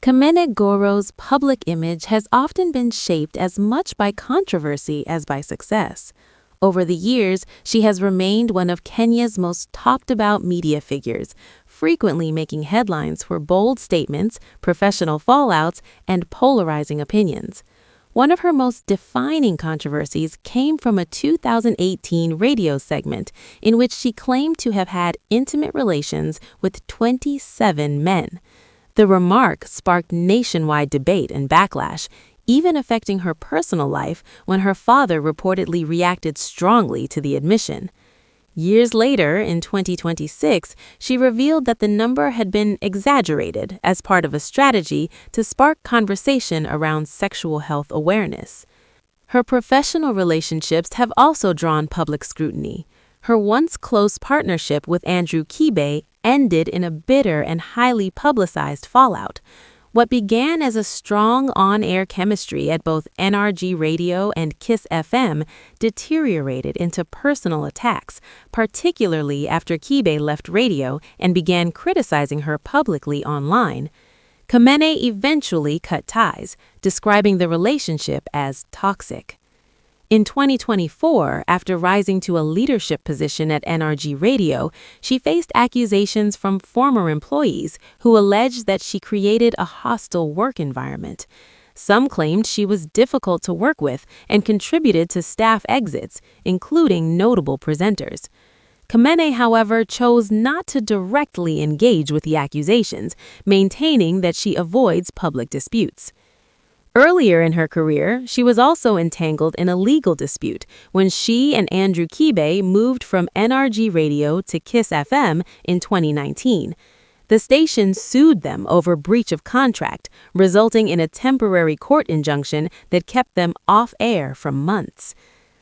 Kamene Goro's public image has often been shaped as much by controversy as by success. Over the years, she has remained one of Kenya's most talked-about media figures, frequently making headlines for bold statements, professional fallouts, and polarizing opinions. One of her most defining controversies came from a 2018 radio segment in which she claimed to have had intimate relations with 27 men. The remark sparked nationwide debate and backlash, even affecting her personal life when her father reportedly reacted strongly to the admission. Years later, in 2026, she revealed that the number had been exaggerated as part of a strategy to spark conversation around sexual health awareness. Her professional relationships have also drawn public scrutiny. Her once close partnership with Andrew Kibe ended in a bitter and highly publicized fallout. What began as a strong on-air chemistry at both NRG Radio and Kiss FM deteriorated into personal attacks, particularly after Kibe left radio and began criticizing her publicly online. Kamene eventually cut ties, describing the relationship as toxic. In 2024, after rising to a leadership position at NRG Radio, she faced accusations from former employees who alleged that she created a hostile work environment. Some claimed she was difficult to work with and contributed to staff exits, including notable presenters. Kamene, however, chose not to directly engage with the accusations, maintaining that she avoids public disputes. Earlier in her career, she was also entangled in a legal dispute when she and Andrew Kibe moved from NRG Radio to Kiss FM in 2019. The station sued them over breach of contract, resulting in a temporary court injunction that kept them off air for months.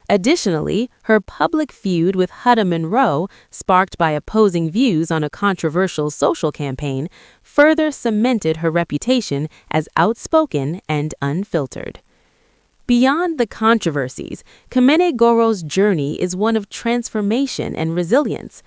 Additionally, her public feud with Huda Monroe, sparked by opposing views on a controversial social campaign, further cemented her reputation as outspoken and unfiltered. Beyond the controversies, Kamene Goro's journey is one of transformation and resilience.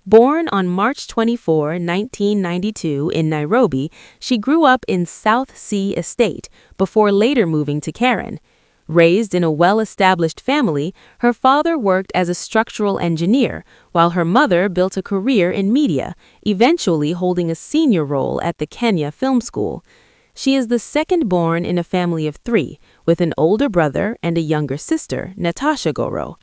Born on March 24, 1992 in Nairobi, she grew up in South Sea Estate before later moving to Karen. Raised in a well-established family, her father worked as a structural engineer, while her mother built a career in media, eventually holding a senior role at the Kenya Film School. She is the second born in a family of three, with an older brother and a younger sister, Natasha Goro.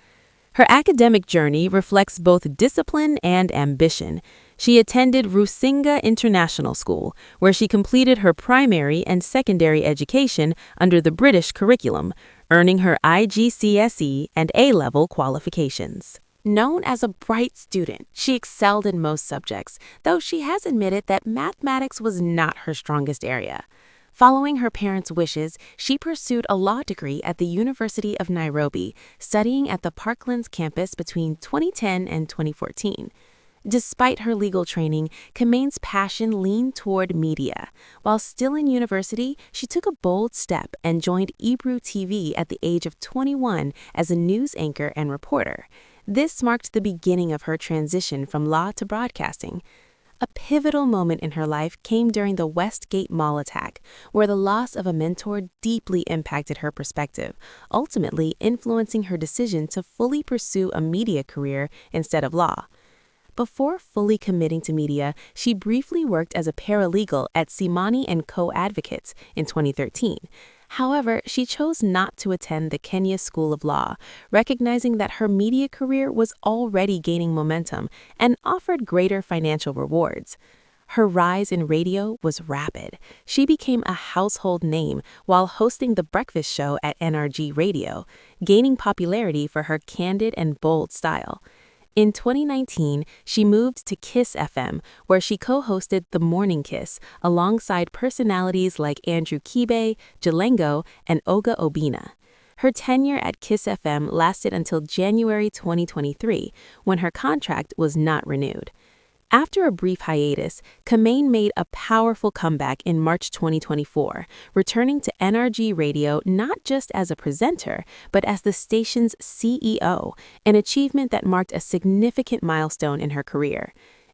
Her academic journey reflects both discipline and ambition. She attended Rusinga International School, where she completed her primary and secondary education under the British curriculum, earning her IGCSE and A-level qualifications. Known as a bright student, she excelled in most subjects, though she has admitted that mathematics was not her strongest area. Following her parents' wishes, she pursued a law degree at the University of Nairobi, studying at the Parklands campus between 2010 and 2014. Despite her legal training, Kamene's passion leaned toward media. While still in university, she took a bold step and joined Ebru TV at the age of 21 as a news anchor and reporter. This marked the beginning of her transition from law to broadcasting. A pivotal moment in her life came during the Westgate Mall attack, where the loss of a mentor deeply impacted her perspective, ultimately influencing her decision to fully pursue a media career instead of law. Before fully committing to media, she briefly worked as a paralegal at Simani & Co. Advocates in 2013. However, she chose not to attend the Kenya School of Law, recognizing that her media career was already gaining momentum and offered greater financial rewards. Her rise in radio was rapid. She became a household name while hosting The Breakfast Show at NRG Radio, gaining popularity for her candid and bold style. In 2019, she moved to Kiss FM, where she co-hosted The Morning Kiss alongside personalities like Andrew Kibe, Jalengo, and Oga Obina. Her tenure at Kiss FM lasted until January 2023, when her contract was not renewed. After a brief hiatus, Kamene made a powerful comeback in March 2024, returning to NRG Radio not just as a presenter, but as the station's CEO, an achievement that marked a significant milestone in her career.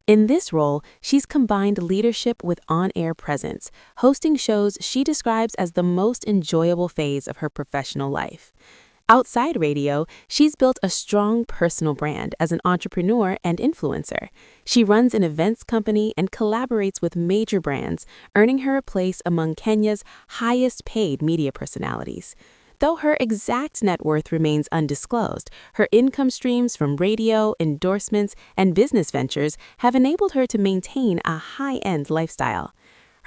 In this role, she's combined leadership with on-air presence, hosting shows she describes as the most enjoyable phase of her professional life. Outside radio, she's built a strong personal brand as an entrepreneur and influencer. She runs an events company and collaborates with major brands, earning her a place among Kenya's highest-paid media personalities. Though her exact net worth remains undisclosed, her income streams from radio, endorsements, and business ventures have enabled her to maintain a high-end lifestyle.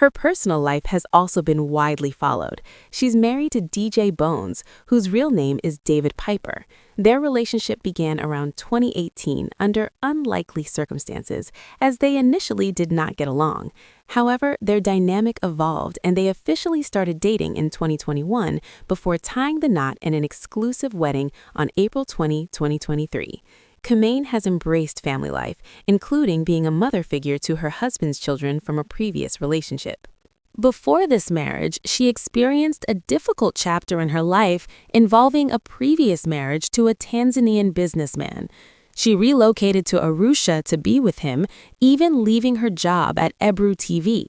Her personal life has also been widely followed. She's married to DJ Bones, whose real name is David Piper. Their relationship began around 2018 under unlikely circumstances, as they initially did not get along. However, their dynamic evolved and they officially started dating in 2021 before tying the knot in an exclusive wedding on April 20, 2023. Kamene has embraced family life, including being a mother figure to her husband's children from a previous relationship. Before this marriage, she experienced a difficult chapter in her life involving a previous marriage to a Tanzanian businessman. She relocated to Arusha to be with him, even leaving her job at Ebru TV.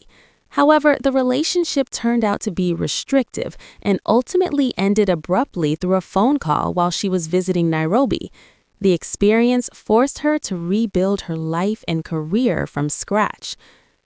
However, the relationship turned out to be restrictive and ultimately ended abruptly through a phone call while she was visiting Nairobi. The experience forced her to rebuild her life and career from scratch.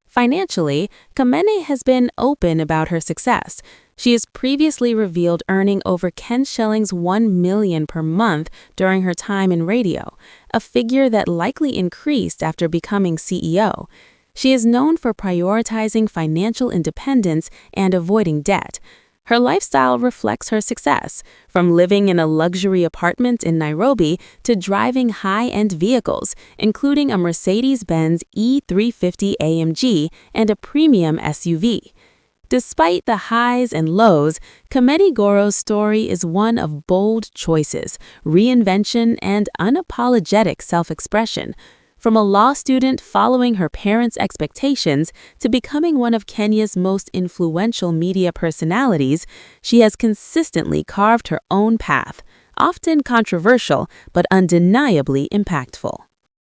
Financially, Kamene has been open about her success. She has previously revealed earning over Shillings 1 million per month during her time in radio, a figure that likely increased after becoming CEO. She is known for prioritizing financial independence and avoiding debt. Her lifestyle reflects her success, from living in a luxury apartment in Nairobi to driving high-end vehicles, including a Mercedes-Benz E350 AMG and a premium SUV. Despite the highs and lows, Kamene Goro's story is one of bold choices, reinvention, and unapologetic self-expression. From a law student following her parents' expectations to becoming one of Kenya's most influential media personalities, she has consistently carved her own path, often controversial but undeniably impactful.